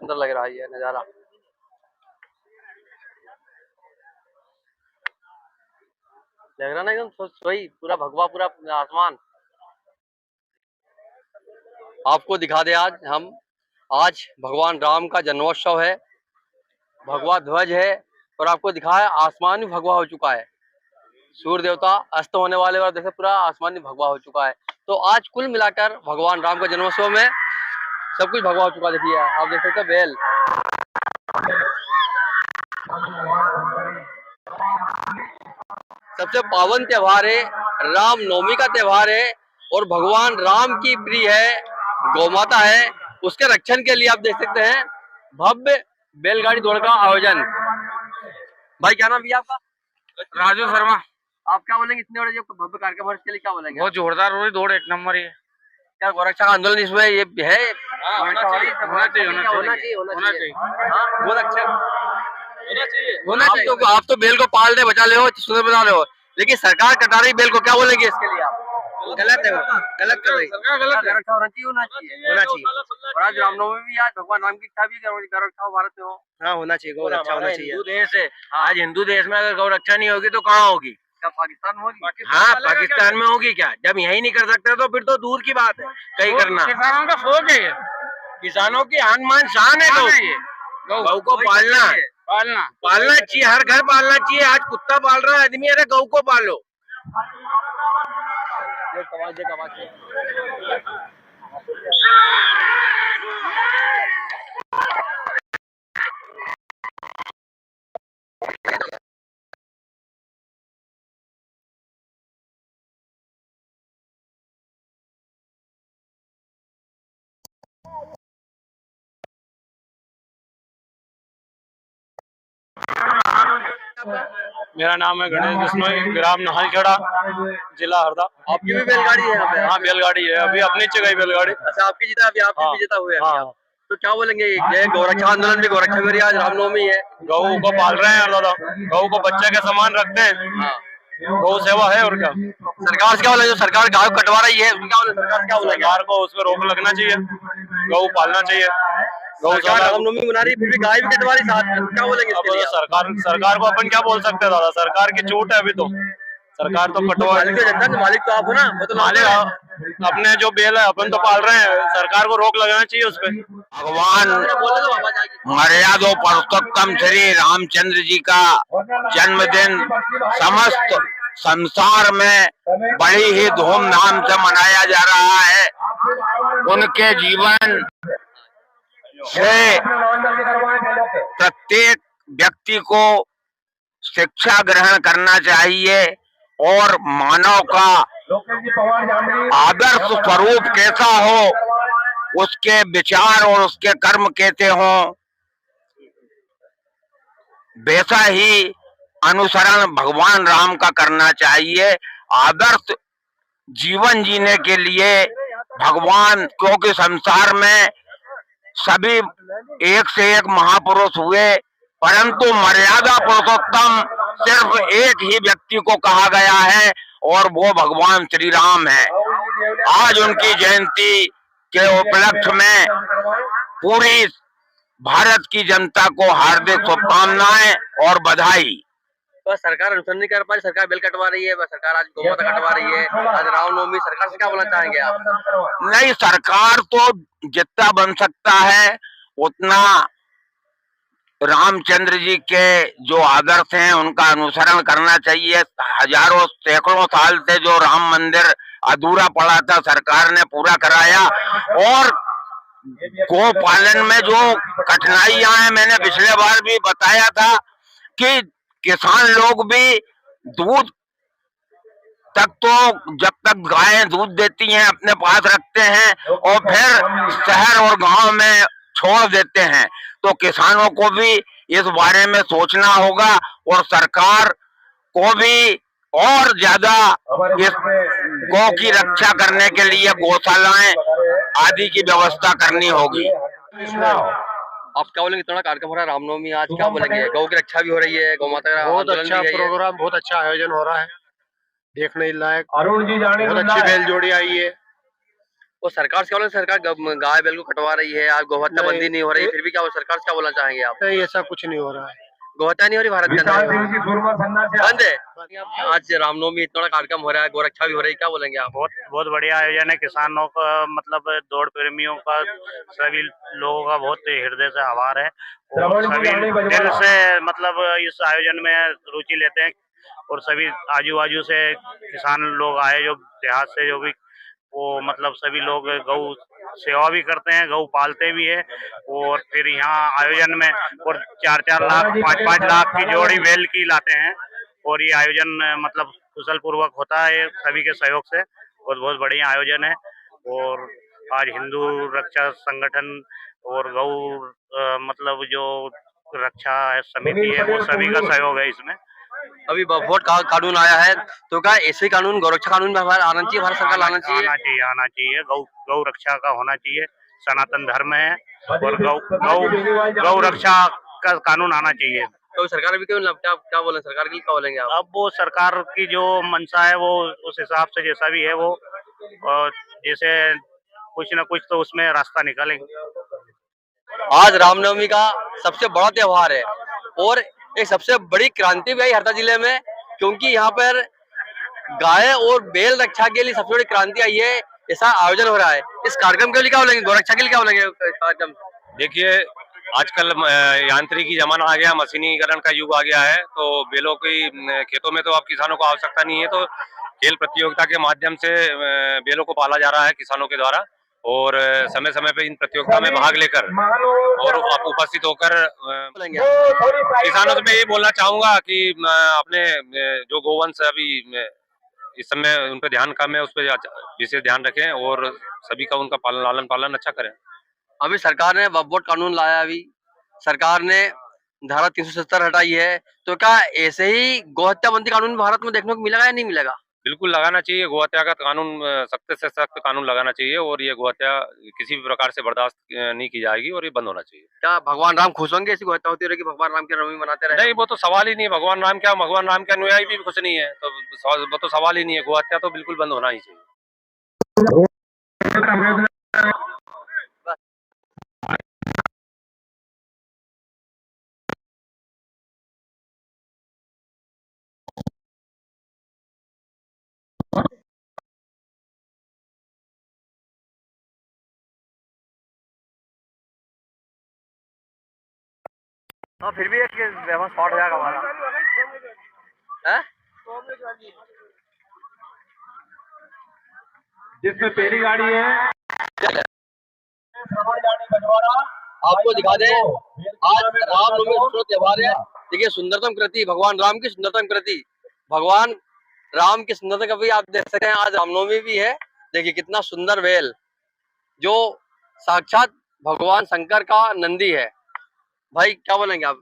सुंदर लग रहा है ये नजारा। लग रहा ना एकदम वही पूरा भगवा पूरा आसमान। आपको दिखा दे आज भगवान राम का जन्मोत्सव है, भगवा ध्वज है और आपको दिखा है आसमान भी भगवा हो चुका है। सूर्य देवता अस्त होने वाले और जैसे पूरा आसमान भी भगवा हो चुका है। तो आज कुल मिलाकर भगवान राम का जन्मोत्सव में सब कुछ भगवा हो चुका। देखिए आप देख सकते हैं बेल। सबसे पावन त्योहार है, राम नवमी का त्योहार है और भगवान राम की प्रिय है गौमाता है, उसके रक्षण के लिए आप देख सकते हैं भव्य बैलगाड़ी दौड़ का आयोजन। भाई क्या नाम भैया आपका? राजू शर्मा। आप क्या बोलेंगे इतने बड़े जो भव्य कार्यक्रम के लिए क्या बोलेंगे? बहुत जोरदार हो रही दौड़, एक नंबर है। क्या गोरक्षा का आंदोलन इसमें ये है? होना चाहिए आप तो बेल को पाल रहे, बचा ले हो, सुंदर बना रहे हो, लेकिन सरकार कटा रही बेल को, क्या बोलेंगे इसके लिए आप? गलत है, गलत कर रही, गलत होना चाहिए। और आज रामनवमी भी, आज भगवान राम की इच्छा भी गौरक्षा भारत में हो। हाँ होना चाहिए, गौरक्षा होना चाहिए। हिंदू देश है, आज हिंदू देश में अगर गौरक्षा नहीं होगी तो कहाँ होगी? क्या पाकिस्तान में होगी? हाँ पाकिस्तान में होगी क्या? जब यही नहीं कर सकते तो फिर तो दूर की बात है कहीं करना। किसानों का शौक है, किसानों की आन मान शान है गौ को पालना चाहिए, हर घर पालना चाहिए। आज कुत्ता पाल रहा है आदमी, अरे गौ को पालो। मेरा नाम है गणेश बिश्नोई, ग्राम नहलखेड़ा, जिला हरदा। आपकी भी बैलगाड़ी है यहाँ पे? हाँ बैलगाड़ी है, अभी अपनी जगह बैलगाड़ी। अच्छा आपकी जीता, अभी आपकी भी जीता हुआ है। हाँ। तो क्या बोलेंगे, ये गौरक्षा आंदोलन भी, गौरक्षा भी आज रामनवमी है, गौ को पाल रहे हैं दादा, गौ को बच्चे के समान रखते हैं। गौ सेवा है और क्या। सरकार से क्या बोलेंगे, जो सरकार गाय कटवा रही है क्या बोले, सरकार क्या बोलेंगे? सरकार को उस पर रोक लगना चाहिए, गौ पालना चाहिए। सरकार रामनवमी मना रही फिर भी गाय भी कटवा रही साथ में, क्या बोलेंगे इसके लिए? सरकार को अपन क्या बोल सकते हैं दादा, सरकार की छूट है अभी तो, सरकार तो कटवा। मालिक तो आप हो ना, वो तो मालिक अपने जो बेल है अपन तो पाल रहे हैं, सरकार को रोक लगाना चाहिए उस पर। भगवान मर्यादा पुरुषोत्तम श्री रामचंद्र जी का जन्मदिन समस्त संसार में बड़ी ही धूमधाम से मनाया जा रहा है। उनके जीवन से प्रत्येक व्यक्ति को शिक्षा ग्रहण करना चाहिए और मानव का आदर्श स्वरूप कैसा हो, उसके विचार और उसके कर्म कैसे हो, वैसा ही अनुसरण भगवान राम का करना चाहिए। आदर्श जीवन जीने के लिए भगवान, क्योंकि संसार में सभी एक से एक महापुरुष हुए, परंतु मर्यादा पुरुषोत्तम सिर्फ एक ही व्यक्ति को कहा गया है और वो भगवान श्री राम है। आज उनकी जयंती के उपलक्ष्य में पूरी भारत की जनता को हार्दिक शुभकामनाएं और बधाई। बस सरकार अनुसरण नहीं कर पा रही, सरकार बेल कटवा रही है, बस सरकार आज गौमाता कटवा रही है, आज रामनवमी। सरकार से क्या बोलना चाहेंगे आप? नहीं, सरकार तो जितना बन सकता है उतना रामचंद्र जी के जो आदर्श हैं उनका अनुसरण करना चाहिए। हजारों सैकड़ों साल से जो राम मंदिर अधूरा पड़ा था, सरकार ने पूरा कराया। और गौ पालन में जो कठिनाइयां हैं, मैंने पिछले बार भी बताया था कि किसान लोग भी दूध तक तो, जब तक गायें दूध देती हैं अपने पास रखते हैं और फिर शहर और गांव में छोड़ देते हैं। तो किसानों को भी इस बारे में सोचना होगा और सरकार को भी और ज्यादा इस गौ की रक्षा करने के लिए गौशालाएं आदि की व्यवस्था करनी होगी। आप क्या बोलेंगे, इतना कार्यक्रम हो रहा है रामनवमी, आज क्या बोलेंगे? गौ की रक्षा भी हो रही है, गौ माता का बहुत अच्छा प्रोग्राम, बहुत अच्छा आयोजन हो रहा है, देखने लायक। बहुत अच्छी बैल जोड़ी आई है। वो सरकार से क्या बोले, सरकार गाय बैल को कटवा रही है, आज गोहत्या बंदी नहीं हो रही, फिर भी क्या वो सरकार से क्या बोलना चाहेंगे आप? नहीं, ऐसा कुछ नहीं हो रहा है। गोहत्या नहीं हो रही भारत के अंदर, बंद है। आज रामनवमी इतना बड़ा कार्यक्रम हो रहा है, गोरक्षा भी हो रही है, क्या बोलेंगे आप? बहुत बहुत बढ़िया आयोजन है। किसानों का मतलब दौड़ प्रेमियों का, सभी लोगों का बहुत हृदय से आभार है और सभी दिल से मतलब इस आयोजन में रुचि लेते हैं। और सभी आजू बाजू से किसान लोग आए जो देहात से, जो भी वो मतलब सभी लोग गौ सेवा भी करते हैं, गौ पालते भी है। और फिर यहाँ आयोजन में और 4-4 लाख 5-5 लाख की जोड़ी बैल की लाते हैं। और ये आयोजन मतलब कुशल पूर्वक होता है सभी के सहयोग से। बहुत बहुत बढ़िया आयोजन है। और आज हिंदू रक्षा संगठन और गौ मतलब जो रक्षा समिति है वो सभी का सहयोग है इसमें। अभी वोट कानून आया है, तो क्या ऐसे कानून, गौरक्षा कानून में हमारा आना चाहिए, भारत सरकार लाना चाहिए? आना चाहिए। गौ रक्षा का होना चाहिए, सनातन धर्म है और गौ रक्षा का कानून आना चाहिए। तो सरकार अभी क्यों, क्या बोले सरकार के लिए, क्या बोलेंगे आप? अब वो सरकार की जो मंशा है वो उस हिसाब से जैसा भी है वो, और जैसे कुछ न कुछ तो उसमें रास्ता निकालेंगे। आज रामनवमी का सबसे बड़ा त्योहार है और एक सबसे बड़ी क्रांति भी आई हरदा जिले में, क्योंकि यहाँ पर गाय और बैल रक्षा के लिए सबसे बड़ी क्रांति आई है। ऐसा आयोजन हो रहा है, इस कार्यक्रम के लिए क्या बोलेंगे, गोरक्षा के लिए क्या बोलेंगे कार्यक्रम? देखिए, आजकल यांत्रिकी जमाना आ गया, मशीनीकरण का युग आ गया है, तो बैलों की खेतों में तो अब किसानों को आवश्यकता नहीं है, तो खेल प्रतियोगिता के माध्यम से बैलों को पाला जा रहा है किसानों के द्वारा। और समय समय पे इन प्रतियोगिता में भाग लेकर और आप उपस्थित होकर बोलेंगे किसानों से मैं ये बोलना चाहूंगा कि अपने जो गोवंश अभी इस समय उन पर ध्यान कम है, उस पर विशेष ध्यान रखें और सभी का उनका लालन पालन अच्छा करें। अभी सरकार ने वोट कानून लाया, अभी सरकार ने धारा 370 हटाई है, तो क्या ऐसे ही गोहत्या बंदी कानून भारत में देखने को मिलेगा या नहीं मिलेगा? बिल्कुल लगाना चाहिए, गोहत्या का कानून सख्त से सख्त कानून लगाना चाहिए और ये गोहत्या किसी भी प्रकार से बर्दाश्त नहीं की जाएगी और ये बंद होना चाहिए। क्या भगवान राम खुश होंगे ऐसी गोहत्या होती रहेगी, भगवान राम की नवमी मनाते रहे? नहीं, वो तो सवाल ही नहीं है। भगवान राम के अनुयायी भी कुछ नहीं है, तो वो तो सवाल ही नहीं है। गोहत्या तो बिल्कुल बंद होना ही चाहिए। हाँ, फिर भी एक व्यवस्था स्पॉट हो जाएगा हमारा, हैं? जिसमें पहली गाड़ी है आपको दिखा दे, आज रामनवमी का त्योहार है। देखिए, सुंदरतम कृति, भगवान राम की सुंदरतम कृति, भगवान राम की सुंदरता का भी आप देख सकते हैं। आज रामनवमी भी है। देखिए कितना सुंदर वेल, जो साक्षात भगवान शंकर का नंदी है। भाई क्या बोलेंगे आप?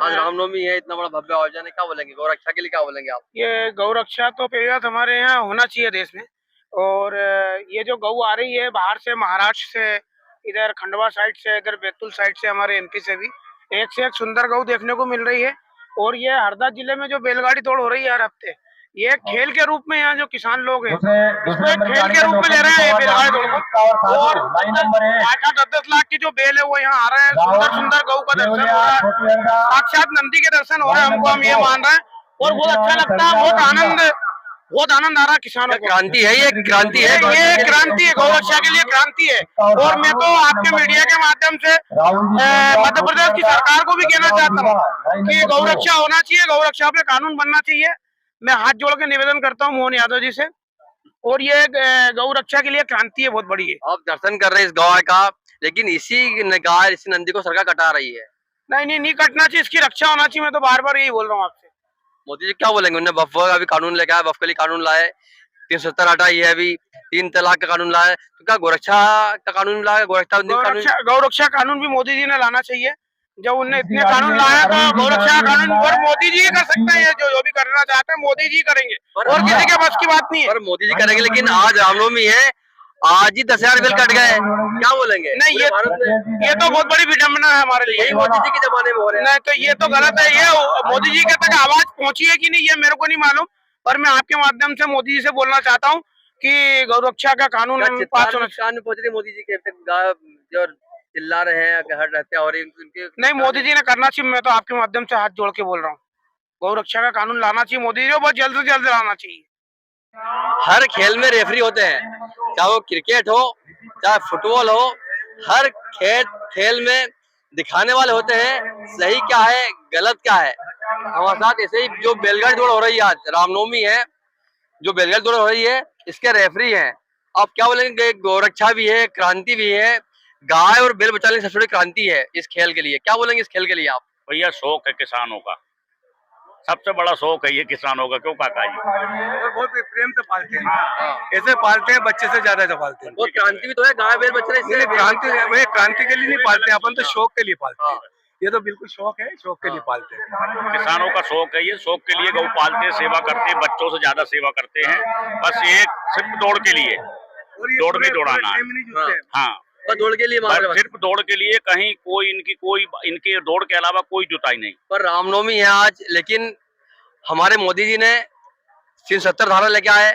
आज रामनवमी है, इतना बड़ा भव्य आयोजन है, क्या बोलेंगे गौरक्षा के लिए, क्या बोलेंगे आप? ये गौ रक्षा तो पहली बात हमारे यहाँ होना चाहिए देश में। और ये जो गौ आ रही है बाहर से, महाराष्ट्र से, इधर खंडवा साइड से, इधर बैतूल साइड से, हमारे एमपी से भी एक से एक सुंदर गौ देखने को मिल रही है। और ये हरदा जिले में जो बैलगाड़ी दौड़ हो रही है हर हफ्ते, ये खेल के रूप में यहाँ जो किसान लोग हैं इसको एक खेल के रूप में ले रहे हैं ये बैलगाड़ी दौड़ को। और 8-10 लाख की जो बैल है वो यहाँ आ रहे हैं, सुंदर सुंदर गौ का दर्शन हो रहा है, साक्षात नंदी के दर्शन हो रहे हैं हमको, हम ये मान रहे हैं और बहुत अच्छा लगता है। बहुत आनंद आ रहा है किसानों को। क्रांति है, ये क्रांति है, ये क्रांति है, गौ रक्षा के लिए क्रांति है। और मैं तो आपके मीडिया के माध्यम से मध्य प्रदेश की सरकार को भी कहना चाहता हूँ कि गौ रक्षा होना चाहिए, गौ रक्षा पे कानून बनना चाहिए। मैं हाथ जोड़ के निवेदन करता हूँ मोहन यादव जी से। और ये गौ रक्षा के लिए क्रांति है, बहुत बड़ी है। आप दर्शन कर रहे हैं इस गाय का, लेकिन इसी गाय, इसी नंदी को सरकार कटा रही है। नहीं कटना चाहिए, इसकी रक्षा होना चाहिए। मैं तो बार बार यही बोल रहा हूँ आपसे। मोदी जी क्या बोलेंगे? उन्होंने वक्फ का भी कानून लेके आया, वक्फ के लिए कानून लाए, 370 हटाई है, अभी 3 तलाक का कानून लाया, तो क्या गौरक्षा का कानून लाया? गौरक्षा कानून भी मोदी जी ने लाना चाहिए। जब उनने इतने कानून लाया तो गौरक्षा कानून और मोदी जी कर सकते हैं, जो भी करना चाहते हैं मोदी जी करेंगे, और किसी के बस की बात नहीं है। और मोदी जी करेंगे, लेकिन आज रामनवमी है, आज ही 10,000 बिल कट गए, क्या बोलेंगे? नहीं, ये तो बहुत बड़ी विडम्बना है हमारे लिए। यही मोदी जी के जमाने में हो रहा है। नहीं तो ये तो गलत है। ये मोदी जी के तक आवाज पहुंची है कि नहीं ये मेरे को नहीं मालूम, पर मैं आपके माध्यम से मोदी जी से बोलना चाहता हूँ कि गौरक्षा का कानून क्या पास चित्कार होना नुकसान में पहुंच रही है मोदी जी के अब तक गाय जो चिल्ला रहे हैं कि हत्या हो रही है उनके नहीं, मोदी जी ने करना चाहिए। मैं तो आपके माध्यम से हाथ जोड़ के बोल रहा हूँ, गौरक्षा का कानून लाना चाहिए मोदी जी को, बहुत जल्द से जल्द लाना चाहिए। हर खेल में रेफरी होते हैं, चाहे वो क्रिकेट हो चाहे फुटबॉल हो, हर खेल में दिखाने वाले होते हैं सही क्या है गलत क्या है। हमारे साथ ऐसे ही जो बैलगाड़ी दौड़ हो रही है, आज रामनवमी है, जो बैलगाड़ी दौड़ हो रही है इसके रेफरी हैं। आप क्या बोलेंगे, गौरक्षा भी है, क्रांति भी है, गाय और बैल बचाने की सबसे बड़ी क्रांति है इस खेल के लिए। क्या बोलेंगे इस खेल के लिए आप? भैया शौक है किसानों का, सबसे बड़ा शौक है ये किसानों का, क्यों काका जी? और बहुत प्रेम से पालते हैं, ऐसे पालते हैं बच्चे से ज्यादा से पालते हैं। और क्रांति भी तो है, गाय बैल बच रहे नहीं, क्रांति के लिए नहीं पालते हैं अपन, तो शौक के लिए पालते हैं। ये तो बिल्कुल शौक है, शौक के लिए पालते हैं। किसानों का शौक है ये, शौक के लिए गौ पालते हैं, सेवा करते हैं, बच्चों से ज्यादा सेवा करते हैं, बस ये सिर्फ दौड़ के लिए, दौड़ में दौड़ाना है। हाँ, और दौड़ के लिए मार रहे हैं। सिर्फ दौड़ के लिए, कहीं कोई इनके दौड़ के अलावा कोई जुताई नहीं। पर रामनवमी है आज, लेकिन हमारे मोदी जी ने 370 धारा लेके आए,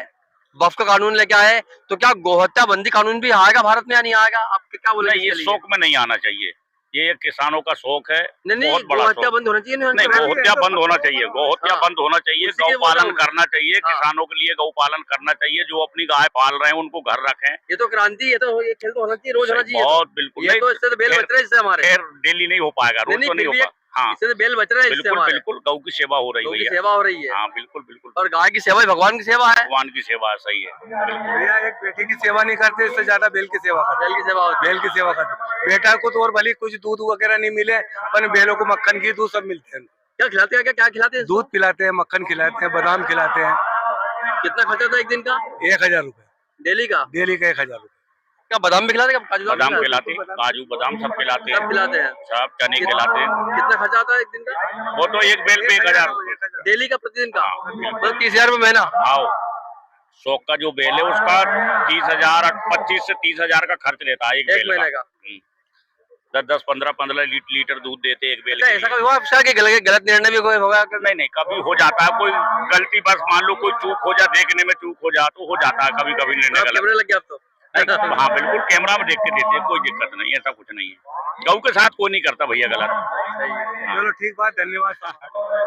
वक्फ का कानून लेके आए, तो क्या गोहत्या बंदी कानून भी आएगा भारत में या नहीं आएगा? आप क्या बोले? नहीं, ये शौक में नहीं आना चाहिए, ये किसानों का शौक है, नहीं, बहुत बड़ा गोहत्या शौक। बंद होना चाहिए। नहीं, गौहत्या बंद होना चाहिए, गौहत्या हाँ। बंद होना चाहिए, उसी के गौ बोल रहा पालन हूँ। करना चाहिए, हाँ। किसानों के लिए गौ पालन करना चाहिए, जो अपनी गाय पाल रहे हैं उनको घर रखें। ये तो क्रांति है, तो ये खेल तो होना चाहिए, रोज होना चाहिए। बहुत बिल्कुल ये तो इससे तो बेल बच रहे हैं इससे हमारे। खैर डेली नहीं हो पाएगा, रोज तो नहीं हो पाएगा। हाँ, इससे तो बेल बच रहे हैं इससे बिल्कुल हमारे। बिल्कुल गौ की सेवा हो रही गौ की है, सेवा हो रही है। हाँ बिल्कुल बिल्कुल, और गाय की सेवा ही भगवान की सेवा है। भगवान की सेवा सही है, बिल्कुल। भैया एक बेटे की सेवा नहीं करते, इससे ज्यादा बेल की सेवा करते। बैल की सेवा होती है। बेल की सेवा करते, बेटा को तो और भले कुछ दूध वगैरह नहीं मिले, पर बेलों को मक्खन घी दूध सब मिलते हैं। क्या खिलाते हैं, क्या खिलाते हैं? दूध पिलाते हैं, मक्खन खिलाते हैं, बादाम खिलाते हैं। कितना खर्चा था एक दिन का 1000 रुपए डेली का? डेली का 1000 रुपए। क्या बादाम भी खिलाते हैं, काजू बादाम खिलाते, काजू बादाम सब खिलाते सब खिलाते हैं। सब चने खिलाते हैं। कितना खर्चा आता है एक दिन का? वो तो एक बेल पे 1000 रुपए। डेली का, प्रतिदिन का? हाँ, मतलब 30,000 रुपए महीना। आओ, शौक का जो बेल है उसका 30,000, 25 से 30,000 का खर्च लेता है एक बेल महीने का। 10, 15 लीटर दूध देते हैं एक बेल अच्छा, के ऐसा लिए। कभी हुआ आपसे कि गलत निर्णय भी कोई होगा? नहीं, कभी हो जाता है, कोई गलती, बस मान लो कोई चूक हो जाए, देखने में चूक हो जाए तो हो जाता है कभी कभी निर्णय गलत। कैमरे लग गया अब तो? नहीं, हाँ बिल्कुल, कैमरा में देख के देते हैं, कोई दिक्कत नहीं, ऐसा कुछ नहीं है। गौ के साथ कोई नहीं करता भैया गलत। चलो ठीक बात, धन्यवाद।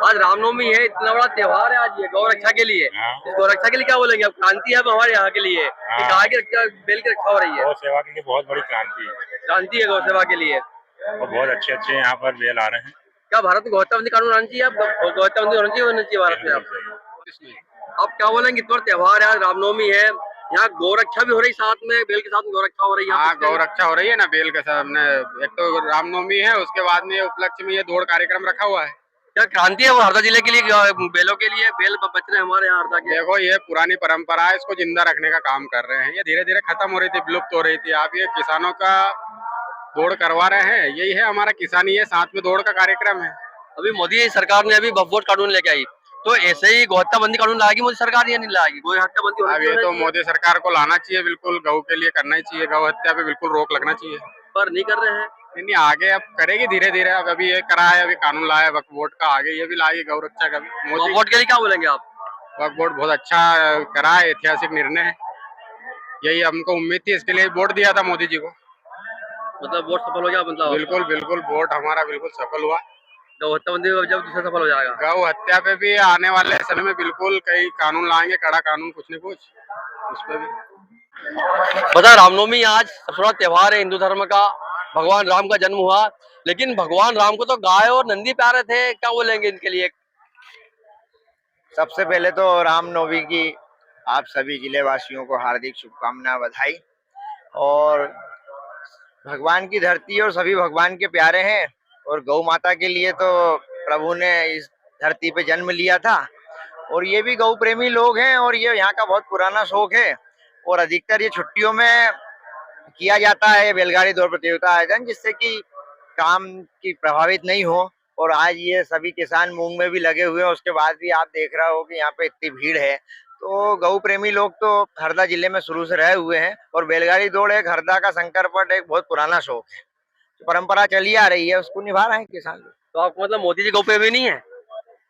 आज रामनवमी है, इतना बड़ा त्योहार है आज, ये गौ रक्षा के लिए। इस गौ रक्षा के लिए क्या बोलेंगे आप? क्रांति है अब हमारे यहाँ के लिए कि गाय की रक्षा, बैल की रक्षा हो रही है। गौ सेवा के लिए बहुत बड़ी क्रांति है क्रांति है गौ सेवा के लिए। और बहुत अच्छे अच्छे यहाँ पर बेल आ रहे हैं। क्या भारत में गोहत्या बंदी कानून आना चाहिए? अब गोहत्या बंदी होना चाहिए भारत में। अब क्या बोलेंगे, इतना बड़ा त्योहार है आज, रामनवमी है, यहाँ गौ रक्षा भी हो रही, साथ में बेल के साथ गौ रक्षा हो रही है। हाँ, गौ रक्षा हो रही है ना बेल के साथ में। एक तो रामनवमी है, उसके बाद में उपलक्ष्य में ये दौड़ कार्यक्रम रखा हुआ है। क्या क्रांति है वो हरदा जिले के लिए, बेलों के लिए? बेल बच रहे हैं हमारे यहाँ हरदा के। देखो, ये पुरानी परंपरा है, इसको जिंदा रखने का काम कर रहे हैं। ये धीरे धीरे खत्म हो रही थी, विलुप्त हो रही थी। आप ये किसानों का दौड़ करवा रहे हैं, यही है हमारा किसानी है, साथ में दौड़ का कार्यक्रम है। अभी मोदी सरकार ने अभी वक्फ कानून लेके आई, तो ऐसे ही गोहत्या बंदी कानून लाएगी मोदी सरकार या नहीं लाएगी? गौ हत्या बंदी अब ये तो मोदी सरकार को लाना चाहिए, बिल्कुल गौ के लिए करना ही चाहिए, गौ हत्या पे बिल्कुल रोक लगना चाहिए। पर नहीं कर रहे हैं। नहीं, आगे अब करेगी धीरे धीरे। अब अभी ये करा है, अभी कानून लाया है वक्फ बोर्ड का, आगे ये भी लाएगी गौ रक्षा का भी। मोदी वोट के लिए क्या बोलेंगे आप? वक्फ बोर्ड बहुत अच्छा करा है, ऐतिहासिक निर्णय है, यही हमको उम्मीद थी, इसके लिए वोट दिया था मोदी जी को। मतलब वोट सफल हो गया मतलब? बिल्कुल बिल्कुल, वोट हमारा बिल्कुल सफल हुआ। गौ हत्या बंदी जब दूसरा सफल हो जाएगा। गौ हत्या पे भी आने वाले समय में बिल्कुल कई कानून लाएंगे, कड़ा कानून, कुछ न कुछ उस पे भी। पता, रामनवमी आज सबसे बड़ा त्योहार है हिंदू धर्म का, भगवान राम का जन्म हुआ, लेकिन भगवान राम को तो गाय और नंदी प्यारे थे। क्या बोलेंगे इनके लिए? सबसे पहले तो रामनवमी की आप सभी जिले वासियों को हार्दिक शुभकामना, बधाई। और भगवान की धरती और सभी भगवान के प्यारे हैं, और गौ माता के लिए तो प्रभु ने इस धरती पे जन्म लिया था, और ये भी गौ प्रेमी लोग हैं, और ये यहाँ का बहुत पुराना शौक है। और अधिकतर ये छुट्टियों में किया जाता है बैलगाड़ी दौड़ प्रतियोगिता आयोजन, जिससे कि काम की प्रभावित नहीं हो। और आज ये सभी किसान मूंग में भी लगे हुए हैं, उसके बाद भी आप देख रहे हो कि यहाँ पे इतनी भीड़ है। तो गौ प्रेमी लोग तो हरदा जिले में शुरू से रहे हुए हैं, और बैलगाड़ी दौड़ एक हरदा का शंकरपट एक बहुत पुराना शौक है, परंपरा चली आ रही है, उसको निभा रहे हैं किसान लोग। तो आपको मतलब मोदी जी गौ प्रेमी नहीं है?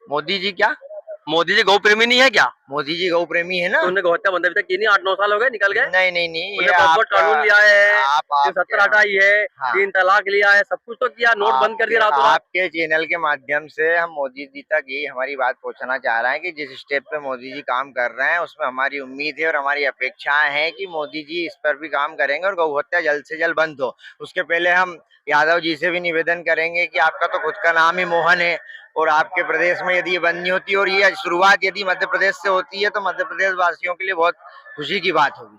मोदी जी क्या? मोदी जी गौ प्रेमी नहीं है क्या? मोदी जी गौ प्रेमी है ना। तो उन्हें गौहत्या बंद अभी तक की नहीं, 8-9 साल हो गए निकल गए। नहीं, उन्हें बहुत कानून लिया है, आप 70 हटाई है, हाँ। 3 तलाक लिया है, सब कुछ तो किया, नोट बंद कर दिया रातों रात। आपके चैनल के माध्यम से हम मोदी जी तक यही हमारी बात पहुंचाना चाह रहे हैं कि जिस स्टेप पे मोदी जी काम कर रहे हैं उसमें हमारी उम्मीद है और हमारी अपेक्षाएं हैं कि मोदी जी इस पर भी काम करेंगे और गौ हत्या जल्द से जल्द बंद हो। उसके पहले हम यादव जी से भी निवेदन करेंगे कि आपका तो खुद का नाम ही मोहन है और आपके प्रदेश में यदि ये बंद नहीं होती और ये शुरुआत यदि मध्य प्रदेश से होती है तो मध्य प्रदेश वासियों के लिए बहुत खुशी की बात होगी।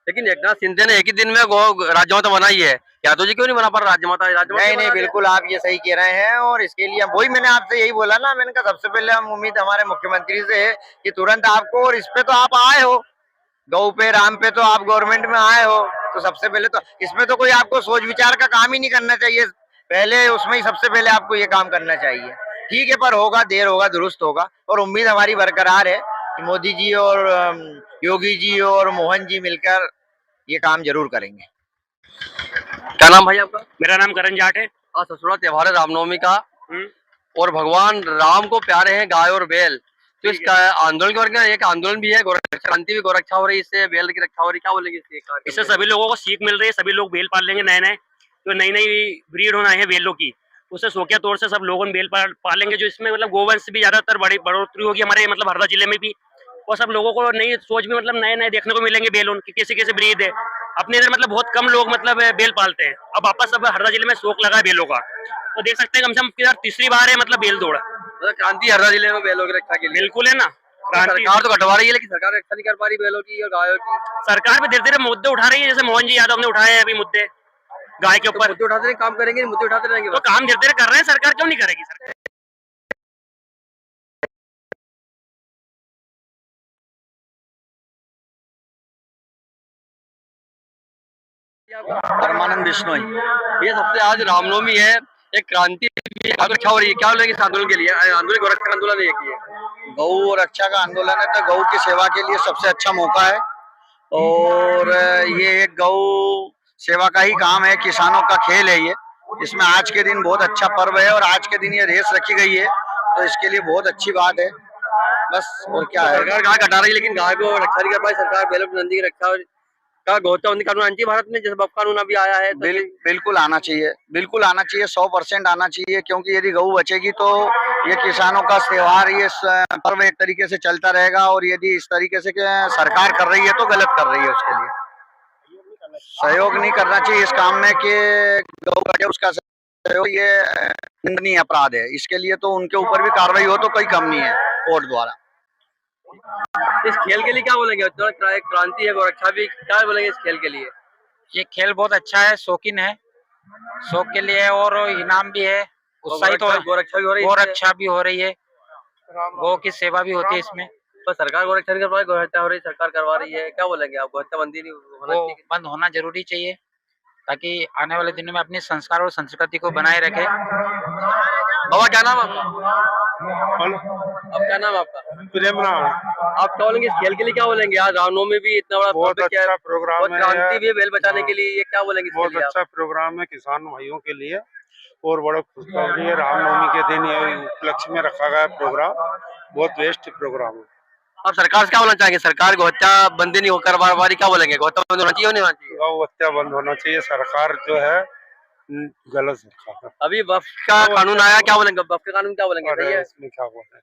लेकिन एकनाथ शिंदे ने एक ही दिन में गौ राज्यमाता बनाई है, यादव जी क्यों नहीं बना पा राज्यमाता? नहीं, बिल्कुल आप ये सही कह रहे हैं और इसके लिए वही मैंने आपसे यही बोला ना, मैंने कहा सबसे पहले हम उम्मीद हमारे मुख्यमंत्री से है कि तुरंत आपको, और इस पे तो आप आए हो, गौ पे राम पे तो आप गवर्नमेंट में आए हो, तो सबसे पहले तो इसमें तो कोई आपको सोच विचार का काम ही नहीं करना चाहिए, पहले उसमें ही सबसे पहले आपको ये काम करना चाहिए। ठीक है, पर होगा, देर होगा दुरुस्त होगा और उम्मीद हमारी बरकरार है कि मोदी जी और योगी जी और मोहन जी मिलकर ये काम जरूर करेंगे। क्या नाम भाई आपका? मेरा नाम करण जाट है। आज ससुरा त्योहार है रामनवमी का और भगवान राम को प्यारे हैं गाय और बैल, तो इसका आंदोलन वर्ग का एक आंदोलन भी है, गोरक्षा क्रांति भी गोरक्षा हो रही है, इससे बैल की रक्षा हो रही है, क्या बोलेंगे इससे सभी लोगों को सीख मिल रही है, सभी लोग बैल पाल लेंगे, नए तो नई ब्रीड होना है बैलों की, उससे शौकिया तौर से सब लोगों बैल पालेंगे, जो इसमें मतलब गोवंश भी ज्यादातर बड़ी बढ़ोतरी होगी हमारे मतलब हरदा जिले में भी, और सब लोगों को नई सोच भी मतलब नए देखने को मिलेंगे बैलों की, कैसे कैसे ब्रीड है। अपने इधर मतलब बहुत कम लोग मतलब बैल पालते हैं, अब वापस सब हरदा जिले में शौक लगा है बैलों का, तो देख सकते हैं कम से कम तीसरी बार है मतलब बैल दौड़, मतलब क्रांति हरदा जिले में बैलों की रक्षा के लिए। बिल्कुल है ना, सरकार तो घटवा रही है लेकिन सरकार रक्षा नहीं कर पा रही बैलों की और गायों की। सरकार भी धीरे धीरे मुद्दे उठा रही है, जैसे मोहन जी यादव ने उठाए हैं अभी मुद्दे गाय के ऊपर, मुद्दे उठाते काम करेंगे, मुद्दे उठाते रहेंगे, तो काम धीरे धीरे कर रहे हैं, सरकार क्यों नहीं करेगी? सरकार परमानंद बिश्नोई। ये सबसे आज रामनवमी है, एक क्रांति रक्षा हो रही है, क्या बोलेंगे इस आंदोलन के लिए? आंदोलन गोरक्षा का आंदोलन है कि गौ रक्षा का आंदोलन है, तो गौ की सेवा के लिए सबसे अच्छा मौका है और ये एक गौ सेवा का ही काम है, किसानों का खेल है ये, इसमें आज के दिन बहुत अच्छा पर्व है और आज के दिन ये रेस रखी गई है, तो इसके लिए बहुत अच्छी बात है बस। और क्या है, सरकार गाय कटा रही है लेकिन गाय को रक्षा नहीं कर पाई सरकार, बैलों की नंदी की रक्षा का गौहत्या बंदी कानून आना चाहिए भारत में, जैसे बफ कानून अभी आया है। बिल्कुल आना चाहिए, बिल्कुल आना चाहिए, 100% आना चाहिए, क्योंकि यदि गऊ बचेगी तो ये किसानों का त्योहार, ये पर्व एक तरीके से चलता रहेगा और यदि इस तरीके से सरकार कर रही है तो गलत कर रही है, उसके लिए सहयोग नहीं करना चाहिए इस काम में कि गऊ बचे उसका सहयोग, ये निंदनीय अपराध है, इसके लिए तो उनके ऊपर भी कार्रवाई हो तो कोई कम नहीं है कोर्ट द्वारा। इस खेल के लिए क्या बोलेंगे? क्रांति है, गोरक्षा भी, क्या बोलेंगे इस खेल के लिए? ये खेल बहुत अच्छा है, शौकीन है, शौक के लिए और इनाम भी है, उत्साहित हो, गोरक्षा भी हो रही है, गोरक्षा भी हो रही है, गौ की सेवा भी होती है इसमें। तो सरकार गोरक्षा नहीं कर पाई, गोहत्या हो रही, सरकार करवा रही है, क्या बोलेंगे आप? गोहत्या बंदी नहीं होना चाहिए, बंद होना जरूरी चाहिए ताकि आने वाले दिनों में अपनी संस्कार और संस्कृति को बनाए रखे। बाबा क्या नाम आपका? अब क्या नाम आपका? प्रेम राम। आप क्या बोलेंगे इस खेल के लिए? क्या बोलेंगे आज रामनवमी भी इतना बड़ा बहुत अच्छा प्रोग्राम है, क्रांति भी है बैल बचाने के लिए, ये क्या बोलेंगे? बहुत अच्छा प्रोग्राम है किसान भाइयों के लिए और बड़ा खुशखबरी है, रामनवमी के दिन ये उपलक्ष्य में रखा गया प्रोग्राम, बहुत बेस्ट प्रोग्राम है। आप सरकार से क्या बोलना चाहेंगे? सरकार गोहत्या बंदी नहीं होकर बार क्या बोलेंगे? गोहत्या बंद होना चाहिए नहीं होना चाहिए? गौ हत्या बंद होना चाहिए, सरकार जो है गलत सरकार है। अभी वक्फ का कानून आया, क्या बोलेंगे? वक्फ का कानून क्या बोलेंगे? सही है? इसमें क्या बोले,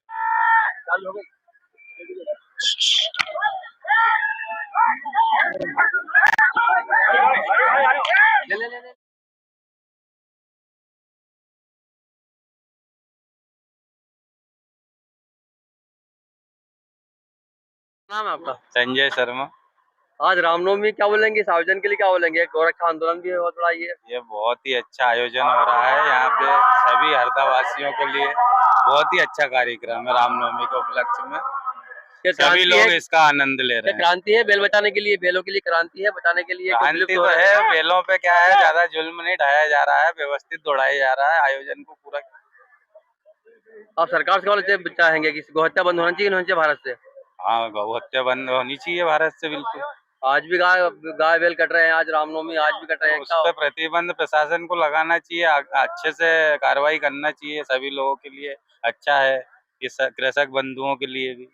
ले। नाम है आपका? संजय शर्मा। आज रामनवमी, क्या बोलेंगे? इस आयोजन के लिए क्या बोलेंगे? गोरक्षा आंदोलन भी बहुत बड़ा ये बहुत ही अच्छा आयोजन हो रहा है, यहाँ पे सभी हरदा वासियों के लिए बहुत ही अच्छा कार्यक्रम है, रामनवमी के उपलक्ष्य में सभी लोग इसका आनंद ले रहे हैं। क्रांति है बैल बचाने के लिए, बैलों के लिए क्रांति है, बचाने के लिए क्रांति तो है, बैलों पे क्या है, ज्यादा जुल्म नहीं ढाया जा रहा है, व्यवस्थित दौड़ाया जा रहा है, आयोजन को पूरा। आप सरकार से क्या चाहेंगे कि गोहत्या बंद होना चाहिए, नहीं होना चाहिए भारत से? हाँ, गौ हत्या बंद होनी चाहिए भारत से, बिल्कुल। आज भी गाय बैल कट रहे हैं, आज रामनवमी आज भी कट रहे हैं, उस पर प्रतिबंध प्रशासन को लगाना चाहिए, अच्छे से कार्रवाई करना चाहिए, सभी लोगों के लिए अच्छा है, कृषक बंधुओं के लिए भी।